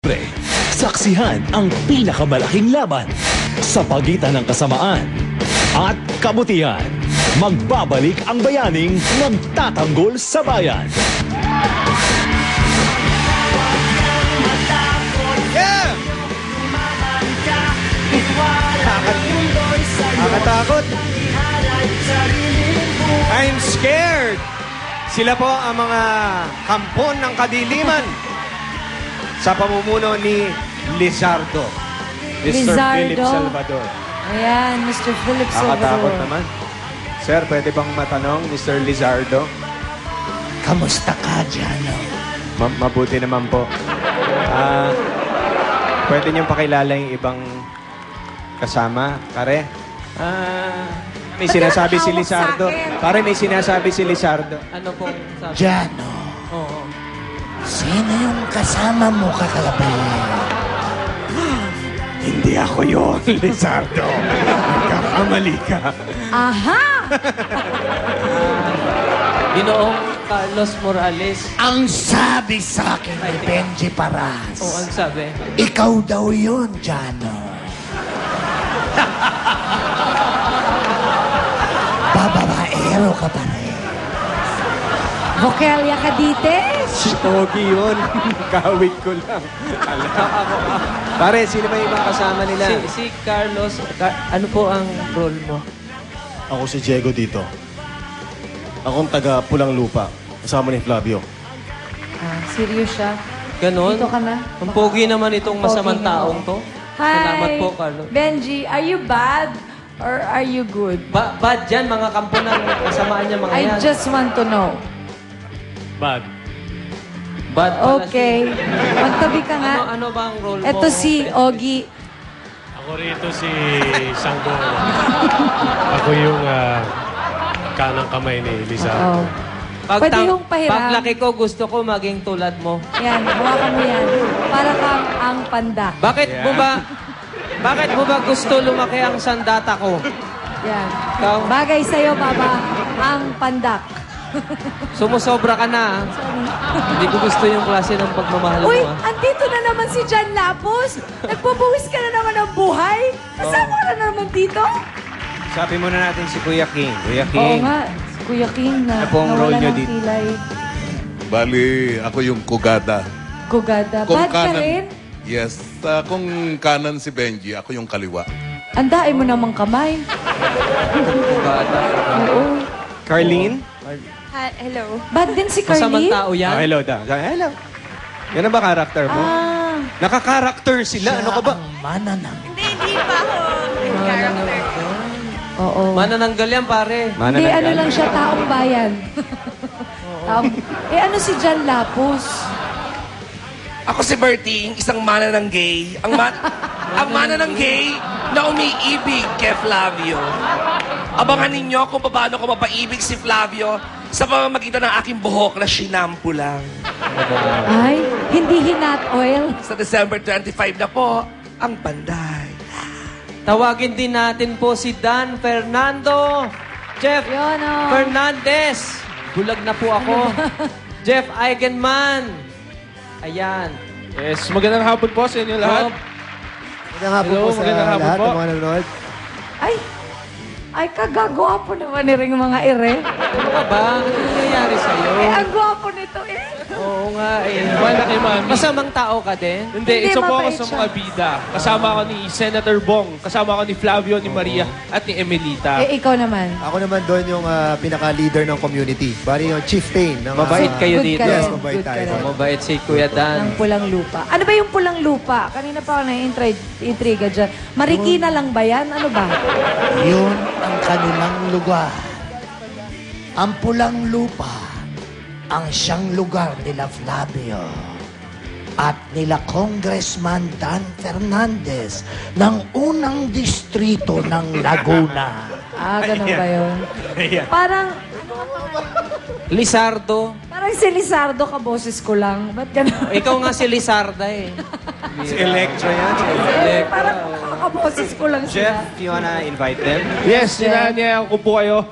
siyempre, saksihan ang pinakamalaking laban sa pagitan ng kasamaan at kabutihan. Magbabalik ang bayaning nagtatanggol sa bayan. Yeah! Nakatakot. I'm scared. Sila po ang mga kampon ng kadiliman sa pamumuno ni Lizardo. Mr. Philip Salvador. Ayan, Mr. Philip Salvador. Nakatakot naman. Sir, pwede bang matanong, Mr. Lizardo? Kamusta ka, Jano? Mabuti naman po. Pwede niyong pakilala yung ibang kasama, pare? May sinasabi si Lizardo. Pare, may sinasabi si Lizardo. Ano pong sabi? Jano, Oo. sino yung kasama mo kakagabi? Hindi ako yun, Lizardo. Nagkakamali ka. Aha! Ginoong Carlos Morales. Ang sabi sa akin ni Benji Paras. Oo, ang sabi. Ikaw daw yun, Jano. Bababaero ka pa rin. Vokelia Cadites. Si Togi yun. Kawit ko lang. Pare, sino ba yung mga kasama nila? Si Carlos, ano po ang role mo? Ako si Diego dito. Akong taga Pulang Lupa. Kasama ni Flavio. Serious siya. Ganon? Dito ka na. Ang pogi naman itong masamang Pogi taong to. Salamat po, Carlos. Benji, are you bad or are you good? Bad yan, mga kampo ng kasamaan niya mga I yan. just want to know. Bad pala Okay. Magtabi ka nga. Ano ba ang role mo? Ito si Ogie. Ako rito si Sanggol. Ako yung kanang kamay ni Oo. Lizardo. Pwede yung pahiram. Paglaki ko, gusto ko maging tulad mo. Yan, hawakan mo yan. Para kang ang panda. Bakit mo ba gusto lumaki ang sandata ko? Yan. Ikaw? Bagay sa'yo, Baba, ang pandak. Sumusobra ka na. Hindi ko gusto yung klase ng pagmamahal mo. Uy, andito na naman si John Lapus. Nagbubuwis ka na naman ng buhay. Kasama ka na naman dito. Sabi muna natin si Kuya King. Kuya Oo King. nga, Kuya King na Ano pong role nawala niyo ng dito? kilay. Bali, ako yung Kugada. Kugada. Kung Bad ka kanan- rin? Yes. Kung kanan si Benji, ako yung kaliwa. Andain mo namang kamay. Oo. Carlene? Hello. Bad din si Masamang Carly. tao yan? Hello daw. Hello. Yan ang ba karakter mo? Nakakarakter sila. Ano ka ba? Ang mananang. Hindi pa ako character ko. Oo. Manananggal yan, pare. Hindi, ano lang siya, taong bayan. Ano si John Lapus? Ako si Berting, isang mana ng gay. Ang mana ng gay na umiibig kay Flavio. Abangan ninyo kung paano ko mapaibig si Flavio sa pamamagitan ng aking buhok na sinampo lang. Ay, hindi hinat oil. Sa December 25 na po, ang Panday. Tawagin din natin po si Dan Fernando. Jeff Yun, oh. Fernandez. Bulag na po ako. Jeff Eigenman. Ayan. Yes, magandang hapon po sa inyo lahat. Magandang hapon po sa lahat ng mga nanonood. Ay, kagagwapo naman ni ring mga ire. Ano ka ba? Ano nangyayari sa'yo? Ang gwapo nito eh. Oo nga eh. Wala kay Mami. Masamang tao ka din? Hindi, isa po ako mabait sa siya. mga bida. Kasama ako ni Senator Bong. Kasama ako ni Flavio, ni Maria, at ni Emelita. Ikaw naman. Ako naman doon yung pinaka-leader ng community. Bari yung chieftain. Ng, Mabait kayo Good dito. ka rin. Yes, mabait Good tayo. ka rin. Mabait si Kuya Dan. Ng pulang lupa. Ano ba yung pulang lupa? Kanina pa ako na-intriga dyan. Marikina lang ba yan? Ano ba? Yun ang kanilang lugar. Ang pulang lupa ang siyang lugar nila Flavio at nila Congressman Dan Fernandez ng unang distrito ng Laguna. Ganun ba yun? Parang Lizardo. Parang si Lizardo, kaboses ko lang. Ba't ganun? Ikaw nga si Lizarda eh. Si Electra yan. Parang kaboses ko lang Jeff, sila. you wanna invite them? Yes, sinanyayan ko po kayo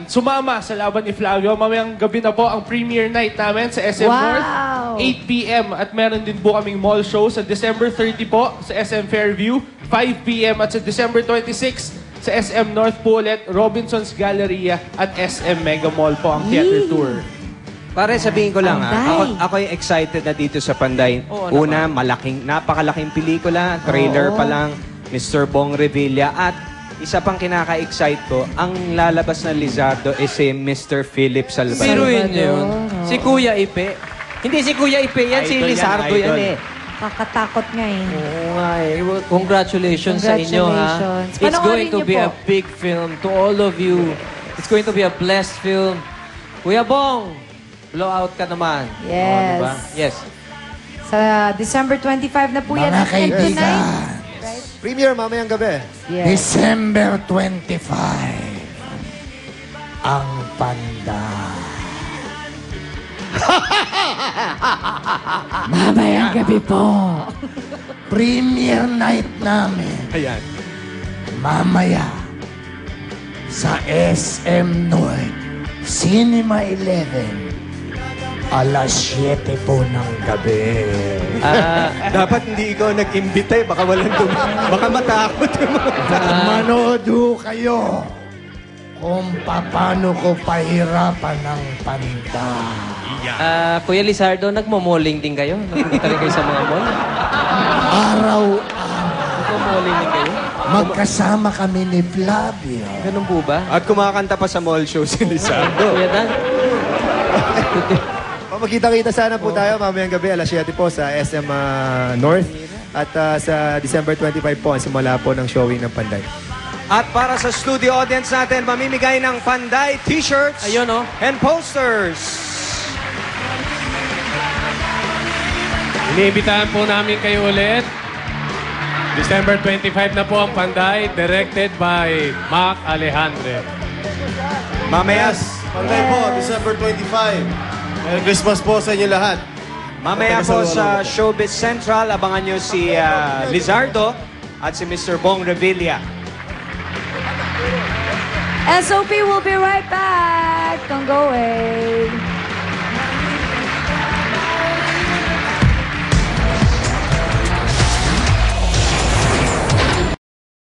sumama sa laban ni Flavio. Mamayang gabi na po ang premiere night namin sa SM North. 8 p.m. At meron din po kaming mall show sa December 30 po sa SM Fairview. 5 p.m. at sa December 26 sa SM North po ulit, Robinson's Galleria at SM Mega Mall po ang theater tour. Pare, sabihin ko lang, Panday. ako yung excited na dito sa Panday. Oo, Una, napakalaking pelikula, trailer pa lang, Mr. Bong Revilla, at isa pang kinaka-excite ko, ang lalabas na Lizardo is si Mr. Philip Salvador. Biruin niyo yun. Si Kuya Ipe. Hindi si Kuya Ipe yan, si Idol yan, Lizardo yan idol. eh. Kakatakot nga eh. Oo nga eh. Congratulations sa inyo ha. Congratulations. It's going Panoorin to niyo be po. a big film to all of you. It's going to be a blessed film. Kuya Bong, blow out ka naman. Yes. Oh, diba? Yes. Sa December 25 na po yan. Mga at 10 to kaibigan, 9. Premiere mamayang gabi. Yes. December 25, ang panda. Mamayang gabi po. Premiere night namin. Ayan. Mamaya sa SM North, Cinema 11, alas 7 po ng gabi. Dapat hindi ikaw nag-imbita eh. Baka walang baka matakot yung mga Manood ho kayo kung paano ko pahirapan ng panda. Kuya Lizardo, nagmo-malling din kayo? Nagpunta rin kayo sa mga mall? Araw-araw, Nagmo-malling din kayo? magkasama kami ni Flavio. Ganun po ba? At kumakanta pa sa mall show si Lizardo. Kuya Dan? Magkita-kita sana po tayo mamayang gabi, alas 7 po sa SM North. At sa December 25 po, ang simula po ng showing ng Panday. At para sa studio audience natin, mamimigay ng Panday t-shirts Ayun oh. and posters. Iniimbitahan po namin kayo ulit. December 25 na po ang Panday, directed by Mac Alejandre. Mamaya, Panday po, December 25. Merry Christmas po sa inyo lahat. mamaya po sa Showbiz Central, abangan nyo si Lizardo at si Mr. Bong Revilla. SOP will be right back. Don't go away.